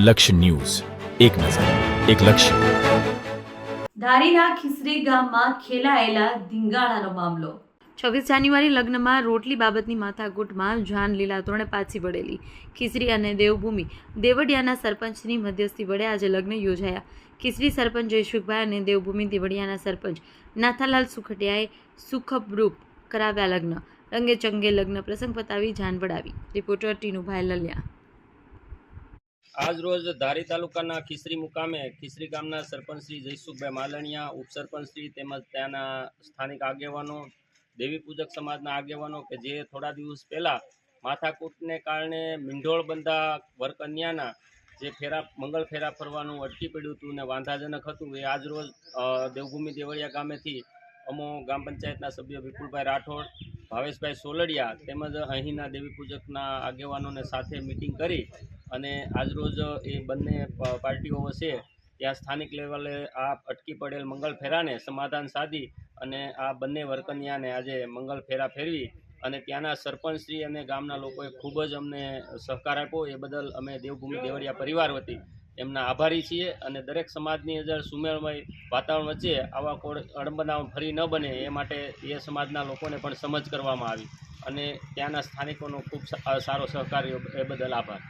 લક્ષ્ય ન્યૂઝ, એક નજર, એક લક્ષ્ય. ધારીના ખીસરી ગામમાં ખેલાયેલા ધીંગાણાનો મામલો. 26 જાન્યુઆરી લગ્નમાં રોટલી બાબતની માથાકૂટમાં જાન લીલા તોરણે પાછી વળેલી ખીસરી અને દેવભૂમિ દેવડિયાના સરપંચની મધ્યસ્થી વડે આજે લગ્ન યોજાયા. ખીસરી સરપંચ જયસુખભાઈ અને દેવભૂમિ દેવડિયાના સરપંચ નાથાલાલ સુખડિયાએ સુખરૂપ કરાવ્યા લગ્ન. રંગે ચંગે લગ્ન પ્રસંગ પતાવી જાન વડાવી. રિપોર્ટર ટીનુભાઈ લલિયા. આજ રોજ ધારી તાલુકાના ખીસરી મુકામે ખીસરી ગામના સરપંચ શ્રી જયસુખભાઈ માલણિયા, ઉપસરપંચ શ્રી તેમજ ત્યાંના સ્થાનિક આગેવાનો, દેવી પૂજક સમાજના આગેવાનો કે જે થોડા દિવસ પહેલાં માથાકૂટને કારણે મીંઢોળ બંધા વરકન્યાના જે મંગળ ફેરા ફરવાનું અટકી પડ્યું હતું ને વાંધાજનક હતું, એ આજ રોજ દેવભૂમિ દેવળિયા ગામેથી અમો ગામ પંચાયતના સભ્ય વિપુલભાઈ રાઠોડ, ભાવેશભાઈ સોલડિયા તેમજ અહીંના દેવી પૂજકના આગેવાનોને સાથે મિટિંગ કરી અને આજરોજ એ બંને પાર્ટીઓ વચ્ચે ત્યાં સ્થાનિક લેવલે આ અટકી પડેલ મંગળ ફેરાને સમાધાન સાધી અને આ બંને વરકન્યાને આજે મંગળ ફેરા ફેરવી અને ત્યાંના સરપંચશ્રી અને ગામના લોકોએ ખૂબ જ અમને સહકાર આપ્યો. એ બદલ અમે દેવભૂમિ દેવળિયા પરિવાર વતી એમના આભારી છીએ અને દરેક સમાજની અંદર સુમેળમય વાતાવરણ વચ્ચે આવા કોઈ અડબનાવ ફરી ન બને એ માટે એ સમાજના લોકોને પણ સમજ કરવામાં આવી અને ત્યાંના સ્થાનિકોનો ખૂબ સારો સહકાર એ બદલ આભાર.